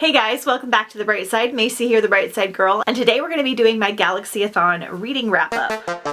Hey guys, welcome back to The Bright Side. Macy here, the Bright Side Girl, and today we're going to be doing my Galaxyathon reading wrap up.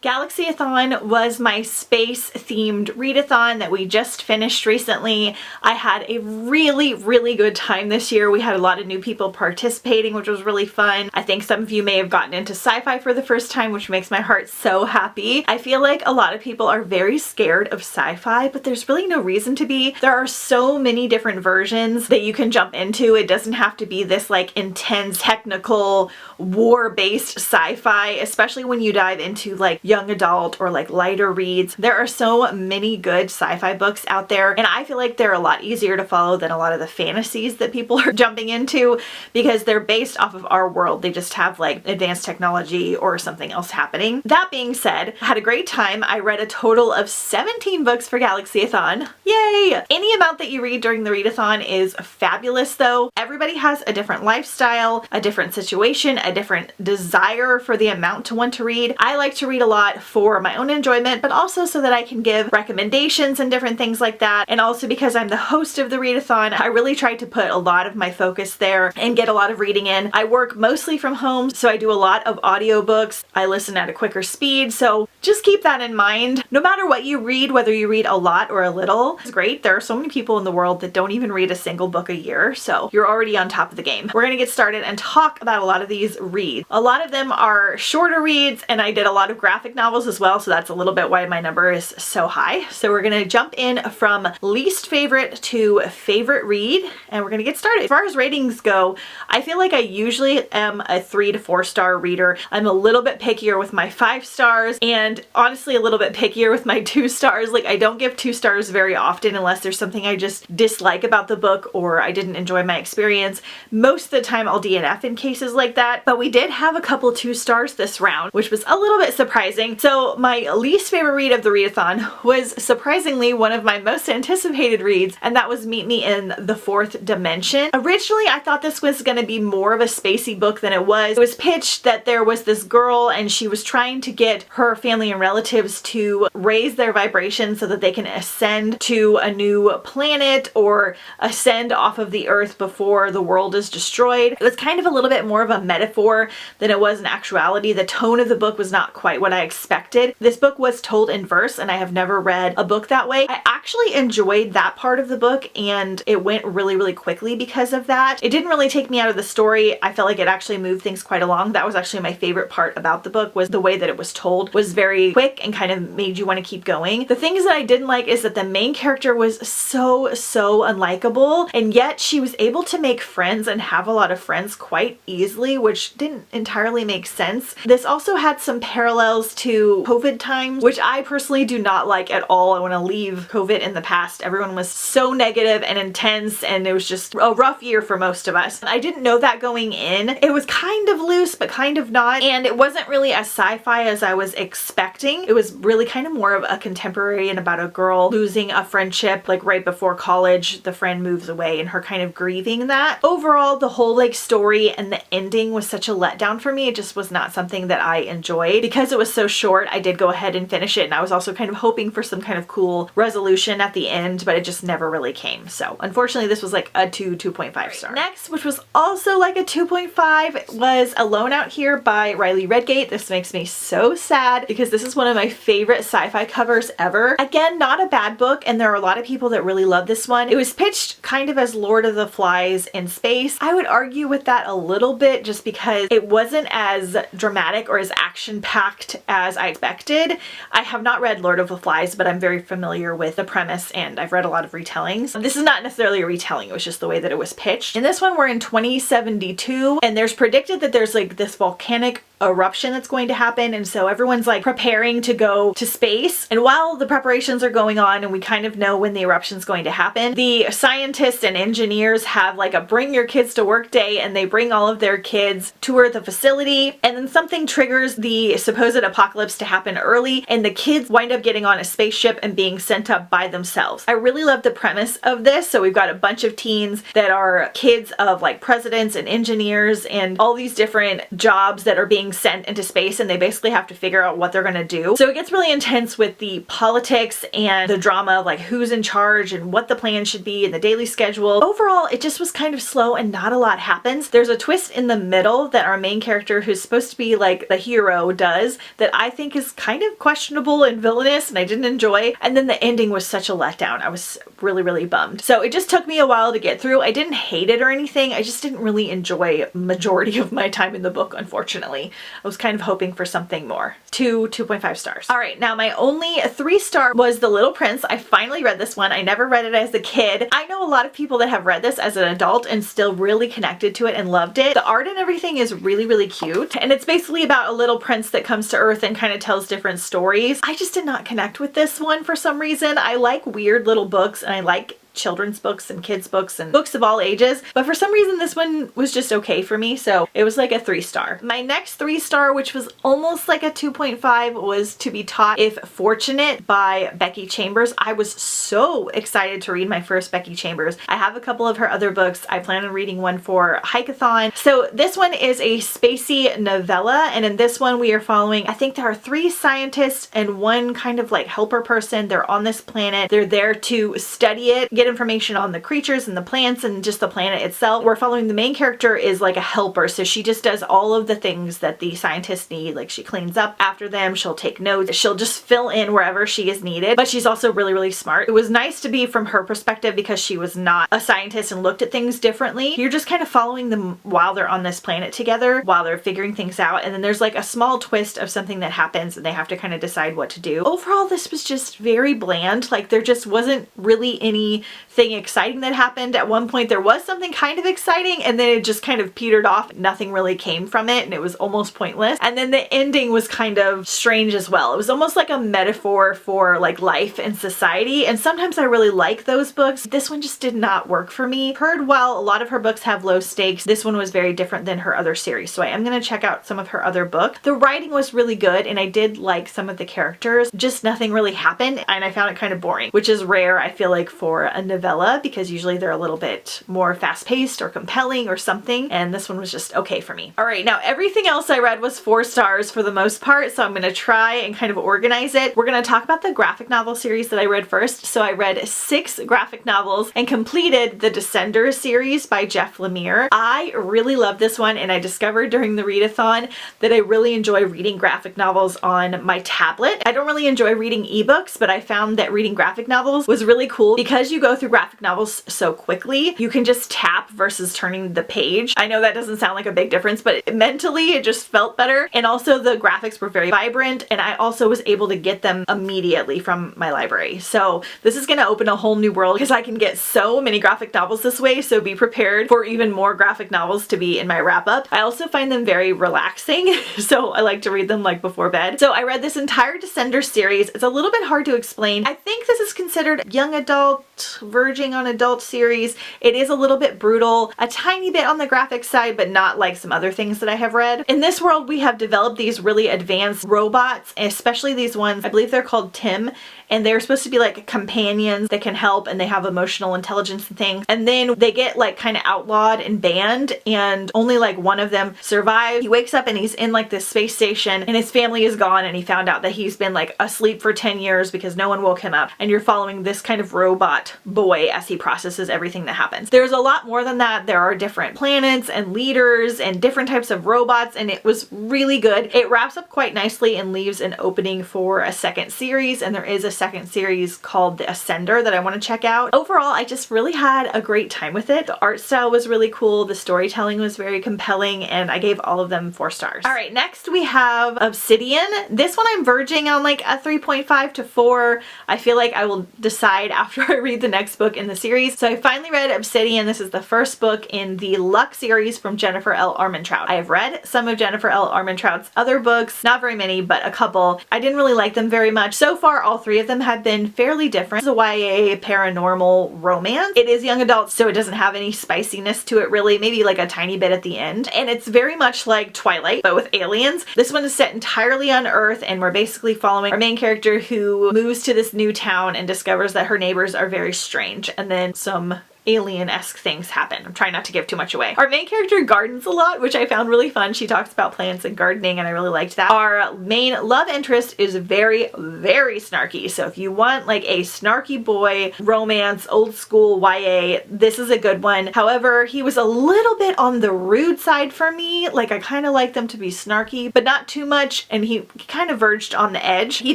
Galaxyathon was my space-themed readathon that we just finished recently. I had a really good time this year. We had a lot of new people participating, which was really fun. I think some of you may have gotten into sci-fi for the first time, which makes my heart so happy. I feel like a lot of people are very scared of sci-fi, but there's really no reason to be. There are so many different versions that you can jump into. It doesn't have to be this like intense, technical, war-based sci-fi, especially when you dive into like young adult or like lighter reads. There are so many good sci-fi books out there, and I feel like they're a lot easier to follow than a lot of the fantasies that people are jumping into because they're based off of our world. They just have like advanced technology or something else happening. That being said, I had a great time. I read a total of 17 books for Galaxyathon. Yay! Any amount that you read during the readathon is fabulous though. Everybody has a different lifestyle, a different situation, a different desire for the amount to want to read. I like to read a lot for my own enjoyment, but also so that I can give recommendations and different things like that. And also because I'm the host of the readathon, I really try to put a lot of my focus there and get a lot of reading in. I work mostly from home, so I do a lot of audiobooks. I listen at a quicker speed, so just keep that in mind. No matter what you read, whether you read a lot or a little, it's great. There are so many people in the world that don't even read a single book a year, so you're already on top of the game. We're gonna get started and talk about a lot of these reads. A lot of them are shorter reads, and I did a lot of graphic novels as well, so that's a little bit why my number is so high. So we're gonna jump in from least favorite to favorite read, and we're gonna get started. As far as ratings go, I feel like I usually am a 3 to 4 star reader. I'm a little bit pickier with my 5 stars, and honestly a little bit pickier with my 2 stars. Like, I don't give 2 stars very often unless there's something I just dislike about the book or I didn't enjoy my experience. Most of the time I'll DNF in cases like that, but we did have a couple 2 stars this round, which was a little bit surprising. So my least favorite read of the readathon was surprisingly one of my most anticipated reads, and that was Meet Me in the Fourth Dimension. Originally I thought this was going to be more of a spacey book than it was. It was pitched that there was this girl and she was trying to get her family and relatives to raise their vibration so that they can ascend to a new planet or ascend off of the earth before the world is destroyed. It was kind of a little bit more of a metaphor than it was in actuality. The tone of the book was not quite what I expected. This book was told in verse, and I have never read a book that way. I actually enjoyed that part of the book, and it went really quickly because of that. It didn't really take me out of the story. I felt like it actually moved things quite along. That was actually my favorite part about the book, was the way that it was told was very quick and kind of made you want to keep going. The things that I didn't like is that the main character was so unlikable, and yet she was able to make friends and have a lot of friends quite easily, which didn't entirely make sense. This also had some parallels to COVID times, which I personally do not like at all. I want to leave COVID in the past. Everyone was so negative and intense, and it was just a rough year for most of us. I didn't know that going in. It was kind of loose, but kind of not, and it wasn't really as sci-fi as I was expecting. It was really kind of more of a contemporary and about a girl losing a friendship like right before college. The friend moves away and her kind of grieving that. Overall, the whole like story and the ending was such a letdown for me. It just was not something that I enjoyed. Because it was so short, I did go ahead and finish it, and I was also kind of hoping for some kind of cool resolution at the end, but it just never really came. So unfortunately this was like a 2.5 star. Next, which was also like a 2.5, was Alone Out Here by Riley Redgate. This makes me so sad because this is one of my favorite sci-fi covers ever. Again, not a bad book, and there are a lot of people that really love this one. It was pitched kind of as Lord of the Flies in space. I would argue with that a little bit just because it wasn't as dramatic or as action-packed as I expected. I have not read Lord of the Flies, but I'm very familiar with the premise, and I've read a lot of retellings. This is not necessarily a retelling, it was just the way that it was pitched. In this one, we're in 2072, and there's predicted that there's like this volcanic eruption that's going to happen, and so everyone's like preparing to go to space. And while the preparations are going on and we kind of know when the eruption's going to happen, the scientists and engineers have like a bring your kids to work day, and they bring all of their kids tour the facility, and then something triggers the supposed apocalypse to happen early, and the kids wind up getting on a spaceship and being sent up by themselves. I really love the premise of this. So we've got a bunch of teens that are kids of like presidents and engineers and all these different jobs that are being sent into space and they basically have to figure out what they're gonna do. So it gets really intense with the politics and the drama of like who's in charge and what the plan should be and the daily schedule. Overall, it just was kind of slow and not a lot happens. There's a twist in the middle that our main character, who's supposed to be like the hero, does that I think is kind of questionable and villainous and I didn't enjoy. And then the ending was such a letdown. I was really, really bummed. So it just took me a while to get through. I didn't hate it or anything. I just didn't really enjoy majority of my time in the book, unfortunately. I was kind of hoping for something more. 2.5 stars. All right, now my only 3-star was The Little Prince. I finally read this one. I never read it as a kid. I know a lot of people that have read this as an adult and still really connected to it and loved it. The art and everything is really, really cute. And it's basically about a little prince that comes to Earth and kind of tells different stories. I just did not connect with this one for some reason. I like weird little books and I like children's books and kids books and books of all ages, but for some reason this one was just okay for me, so it was like a 3-star. My next 3-star, which was almost like a 2.5, was To Be Taught If Fortunate by Becky Chambers. I was so excited to read my first Becky Chambers. I have a couple of her other books. I plan on reading one for Hikeathon. So this one is a spacey novella, and in this one we are following, I think there are 3 scientists and one kind of like helper person. They're on this planet. They're there to study it, get information on the creatures and the plants and just the planet itself. We're following the main character is like a helper, so she just does all of the things that the scientists need. Like she cleans up after them, she'll take notes, she'll just fill in wherever she is needed, but she's also really, really smart. It was nice to be from her perspective because she was not a scientist and looked at things differently. You're just kind of following them while they're on this planet together, while they're figuring things out, and then there's like a small twist of something that happens and they have to kind of decide what to do. Overall, this was just very bland. Like there just wasn't really anything exciting that happened. At one point there was something kind of exciting and then it just kind of petered off. Nothing really came from it and it was almost pointless. And then the ending was kind of strange as well. It was almost like a metaphor for like life and society, and sometimes I really like those books. This one just did not work for me. Heard while a lot of her books have low stakes, this one was very different than her other series, so I am going to check out some of her other books. The writing was really good and I did like some of the characters, just nothing really happened and I found it kind of boring, which is rare I feel like for a novella because usually they're a little bit more fast-paced or compelling or something, and this one was just okay for me. All right, now everything else I read was 4 stars for the most part, so I'm going to try and kind of organize it. We're going to talk about the graphic novel series that I read first. So I read 6 graphic novels and completed the Descenders series by Jeff Lemire. I really love this one and I discovered during the readathon that I really enjoy reading graphic novels on my tablet. I don't really enjoy reading ebooks, but I found that reading graphic novels was really cool because you go through graphic novels so quickly. You can just tap versus turning the page. I know that doesn't sound like a big difference, but mentally it just felt better. And also the graphics were very vibrant and I also was able to get them immediately from my library. So this is going to open a whole new world because I can get so many graphic novels this way, so be prepared for even more graphic novels to be in my wrap up. I also find them very relaxing, so I like to read them like before bed. So I read this entire Descenders series. It's a little bit hard to explain. I think this is considered young adult, verging on adult series. It is a little bit brutal, a tiny bit on the graphic side, but not like some other things that I have read. In this world, we have developed these really advanced robots, especially these ones, I believe they're called Tim, and they're supposed to be like companions that can help and they have emotional intelligence and things. And then they get like kind of outlawed and banned and only like one of them survives. He wakes up and he's in like this space station and his family is gone and he found out that he's been like asleep for 10 years because no one woke him up. And you're following this kind of robot boy as he processes everything that happens. There's a lot more than that. There are different planets and leaders and different types of robots, and it was really good. It wraps up quite nicely and leaves an opening for a second series, and there is a second series called The Ascender that I want to check out. Overall, I just really had a great time with it. The art style was really cool, the storytelling was very compelling, and I gave all of them 4 stars. Alright, next we have Obsidian. This one I'm verging on like a 3.5 to 4. I feel like I will decide after I read the next book in the series. So I finally read Obsidian. This is the first book in the Luck series from Jennifer L. Armentrout. I have read some of Jennifer L. Armentrout's other books, not very many, but a couple. I didn't really like them very much. So far, all 3 of them have been fairly different. It's a YA paranormal romance. It is young adult, so it doesn't have any spiciness to it really, maybe like a tiny bit at the end. And it's very much like Twilight, but with aliens. This one is set entirely on Earth, and we're basically following our main character who moves to this new town and discovers that her neighbors are very strange. And then some alien-esque things happen. I'm trying not to give too much away. Our main character gardens a lot, which I found really fun. She talks about plants and gardening, and I really liked that. Our main love interest is very, very snarky. So if you want like a snarky boy romance, old school YA, this is a good one. However, he was a little bit on the rude side for me. Like, I kind of like them to be snarky, but not too much, and he kind of verged on the edge. He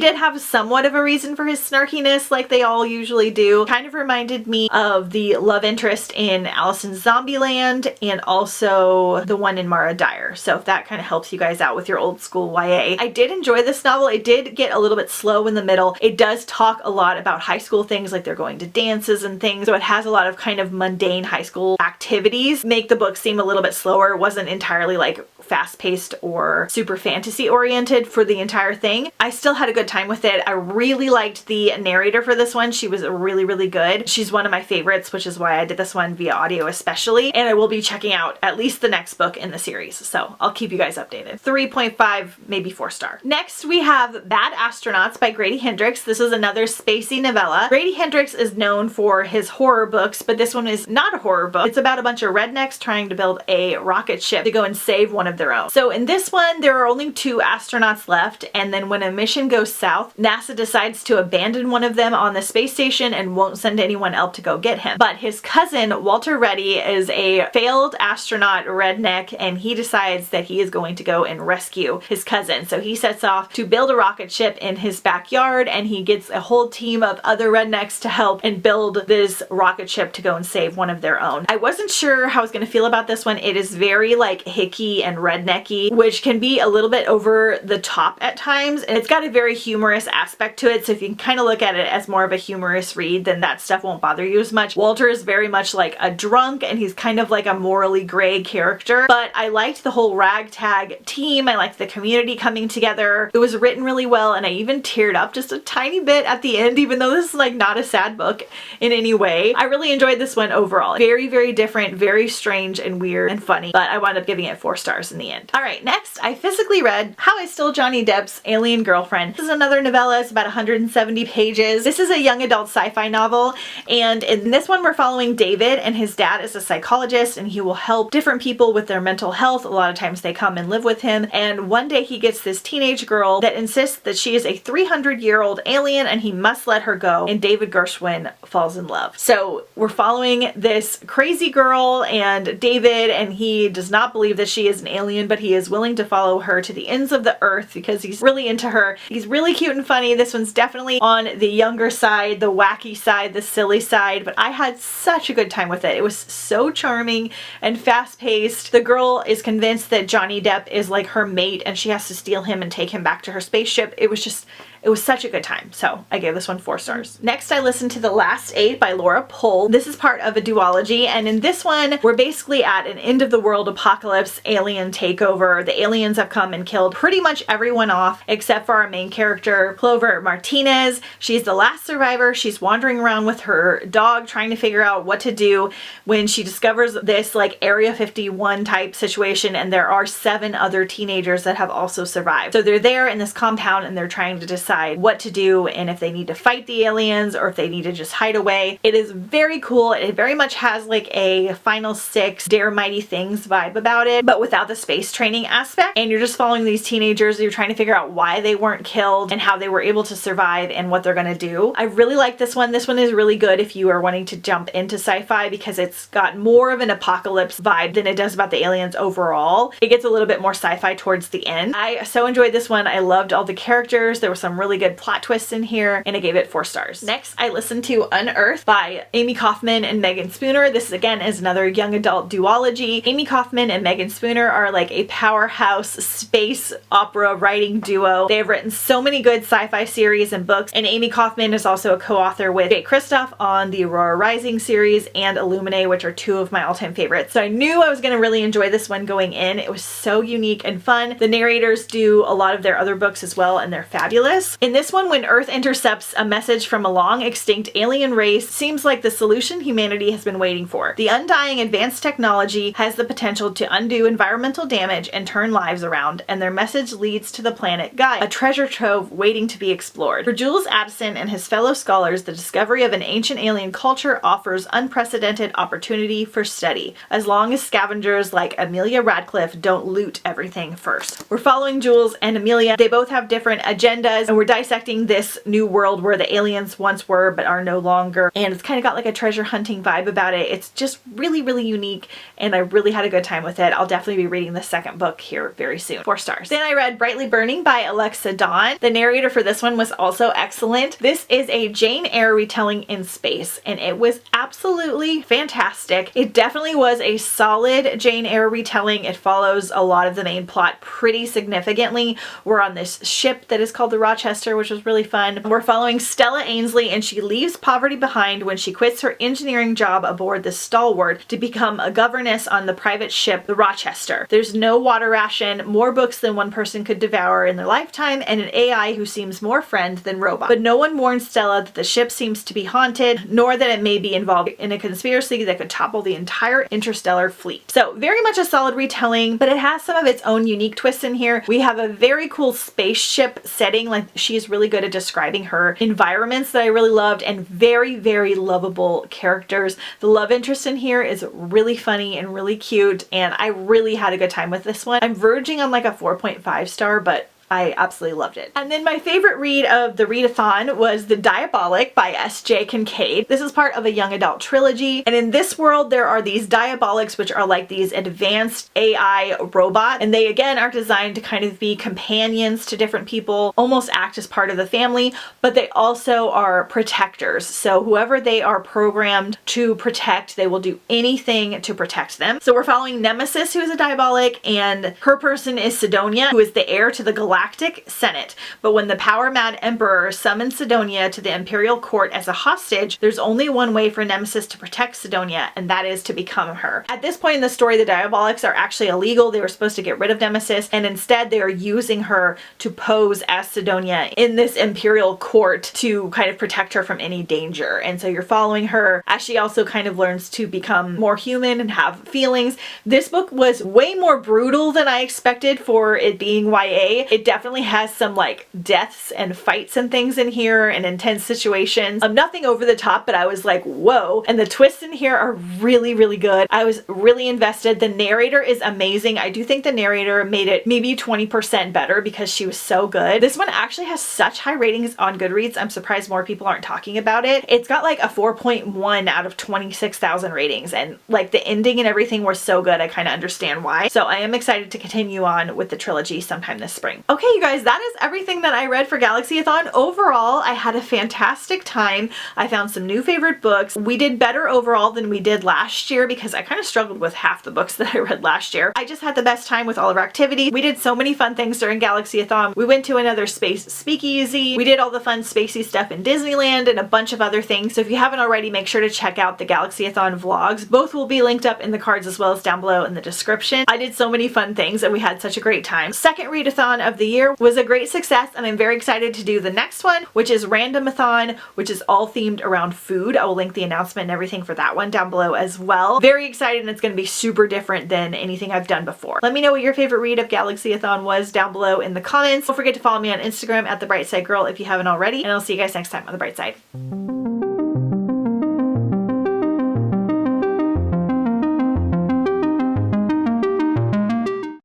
did have somewhat of a reason for his snarkiness, like they all usually do. Kind of reminded me of the love interest in Alice in Zombieland and also the one in Mara Dyer. So if that kind of helps you guys out with your old school YA. I did enjoy this novel. It did get a little bit slow in the middle. It does talk a lot about high school things, like they're going to dances and things. So it has a lot of kind of mundane high school activities. Make the book seem a little bit slower. It wasn't entirely like fast-paced or super fantasy oriented for the entire thing. I still had a good time with it. I really liked the narrator for this one. She was really, really good. She's one of my favorites, which is why I did this one via audio especially, and I will be checking out at least the next book in the series, so I'll keep you guys updated. 3.5, maybe 4 star. Next we have Bad Astronauts by Grady Hendrix. This is another spacey novella. Grady Hendrix is known for his horror books, but this one is not a horror book. It's about a bunch of rednecks trying to build a rocket ship to go and save one of their own. So in this one, there are only 2 astronauts left, and then when a mission goes south, NASA decides to abandon one of them on the space station and won't send anyone else to go get him. But his cousin, Walter Reddy, is a failed astronaut redneck, and he decides that he is going to go and rescue his cousin. So he sets off to build a rocket ship in his backyard, and he gets a whole team of other rednecks to help and build this rocket ship to go and save one of their own. I wasn't sure how I was going to feel about this one. It is very like hicky and rednecky, which can be a little bit over the top at times, and it's got a very humorous aspect to it, so if you can kind of look at it as more of a humorous read, then that stuff won't bother you as much. Walter is very much like a drunk, and he's kind of like a morally gray character, but I liked the whole ragtag team. I liked the community coming together. It was written really well, and I even teared up just a tiny bit at the end, even though this is like not a sad book in any way. I really enjoyed this one overall. Very, very different, very strange and weird and funny, but I wound up giving it 4 stars in the end. All right, next I physically read How I Stole Johnny Depp's Alien Girlfriend. This is another novella. It's about 170 pages. This is a young adult sci-fi novel, and in this one we're following David, and his dad is a psychologist, and he will help different people with their mental health. A lot of times they come and live with him, and one day he gets this teenage girl that insists that she is a 300-year-old alien and he must let her go, and David Gershwin falls in love. So we're following this crazy girl and David, and he does not believe that she is an alien, but he is willing to follow her to the ends of the earth because he's really into her. He's really cute and funny. This one's definitely on the younger side, the wacky side, the silly side, but I had such a good time with it. It was so charming and fast-paced. The girl is convinced that Johnny Depp is like her mate, and she has to steal him and take him back to her spaceship. It was such a good time, so I gave this one 4 stars. Next, I listened to The Last 8 by Laura Pohl. This is part of a duology, and in this one, we're basically at an end-of-the-world apocalypse alien takeover. The aliens have come and killed pretty much everyone off, except for our main character, Clover Martinez. She's the last survivor. She's wandering around with her dog, trying to figure out what to do when she discovers this like Area 51 type situation, and there are 7 other teenagers that have also survived. So they're there in this compound, and they're trying to decide what to do and if they need to fight the aliens or if they need to just hide away. It is very cool. It very much has like a Final Six Dare Mighty Things vibe about it, but without the space training aspect. And you're just following these teenagers. You're trying to figure out why they weren't killed and how they were able to survive and what they're gonna do. I really like this one. This one is really good if you are wanting to jump into sci-fi because it's got more of an apocalypse vibe than it does about the aliens overall. It gets a little bit more sci-fi towards the end. I so enjoyed this one. I loved all the characters. There were some really good plot twists in here, and I gave it 4 stars. Next, I listened to Unearthed by Amy Kaufman and Megan Spooner. This again is another young adult duology. Amy Kaufman and Megan Spooner are like a powerhouse space opera writing duo. They have written so many good sci-fi series and books, and Amy Kaufman is also a co-author with Jay Kristoff on the Aurora Rising series and Illuminae, which are 2 of my all-time favorites. So I knew I was going to really enjoy this one going in. It was so unique and fun. The narrators do a lot of their other books as well, and they're fabulous. Jules. In this one, when Earth intercepts a message from a long extinct alien race, seems like the solution humanity has been waiting for. The undying advanced technology has the potential to undo environmental damage and turn lives around, and their message leads to the planet Gaia, a treasure trove waiting to be explored. For Jules Addison and his fellow scholars, the discovery of an ancient alien culture offers unprecedented opportunity for study, as long as scavengers like Amelia Radcliffe don't loot everything first. We're following Jules and Amelia. They both have different agendas, and we're dissecting this new world where the aliens once were but are no longer, and it's kind of got like a treasure hunting vibe about it. It's just really, really unique, and I really had a good time with it. I'll definitely be reading the second book here very soon. 4 stars. Then I read Brightly Burning by Alexa Dawn. The narrator for this one was also excellent. This is a Jane Eyre retelling in space, and it was absolutely fantastic. It definitely was a solid Jane Eyre retelling. It follows a lot of the main plot pretty significantly. We're on this ship that is called the Rochester, which was really fun. We're following Stella Ainsley, and she leaves poverty behind when she quits her engineering job aboard the Stalwart to become a governess on the private ship, the Rochester. There's no water ration, more books than one person could devour in their lifetime, and an AI who seems more friend than robot. But no one warns Stella that the ship seems to be haunted, nor that it may be involved in a conspiracy that could topple the entire interstellar fleet. So very much a solid retelling, but it has some of its own unique twists in here. We have a very cool spaceship setting. Like, she's really good at describing her environments that I really loved, and very, very lovable characters. The love interest in here is really funny and really cute, and I really had a good time with this one. I'm verging on like a 4.5 star, but I absolutely loved it. And then my favorite read of the readathon was The Diabolic by S.J. Kincaid. This is part of a young adult trilogy, and in this world there are these diabolics, which are like these advanced AI robots, and they again are designed to kind of be companions to different people, almost act as part of the family, but they also are protectors. So whoever they are programmed to protect, they will do anything to protect them. So we're following Nemesis, who is a diabolic, and her person is Sidonia, who is the heir to the Galactic Senate. But when the power-mad emperor summons Sidonia to the imperial court as a hostage, there's only one way for Nemesis to protect Sidonia, and that is to become her. At this point in the story, the diabolics are actually illegal. They were supposed to get rid of Nemesis, and instead they are using her to pose as Sidonia in this imperial court to kind of protect her from any danger. And so you're following her as she also kind of learns to become more human and have feelings. This book was way more brutal than I expected for it being YA. It definitely has some like deaths and fights and things in here and intense situations. Nothing over the top, but I was like, whoa. And the twists in here are really, really good. I was really invested. The narrator is amazing. I do think the narrator made it maybe 20% better because she was so good. This one actually has such high ratings on Goodreads. I'm surprised more people aren't talking about it. It's got like a 4.1 out of 26,000 ratings, and like the ending and everything were so good. I kind of understand why. So I am excited to continue on with the trilogy sometime this spring. Okay, you guys, that is everything that I read for Galaxyathon. Overall, I had a fantastic time. I found some new favorite books. We did better overall than we did last year because I kind of struggled with half the books that I read last year. I just had the best time with all of our activities. We did so many fun things during Galaxyathon. We went to another space speakeasy. We did all the fun spacey stuff in Disneyland and a bunch of other things. So if you haven't already, make sure to check out the Galaxyathon vlogs. Both will be linked up in the cards as well as down below in the description. I did so many fun things and we had such a great time. Second readathon of the year was a great success, and I'm very excited to do the next one, which is Randomathon, which is all themed around food. I will link the announcement and everything for that one down below as well. Very excited, and it's going to be super different than anything I've done before. Let me know what your favorite read of Galaxyathon was down below in the comments. Don't forget to follow me on Instagram at The Bright Side Girl if you haven't already, and I'll see you guys next time on The Bright Side.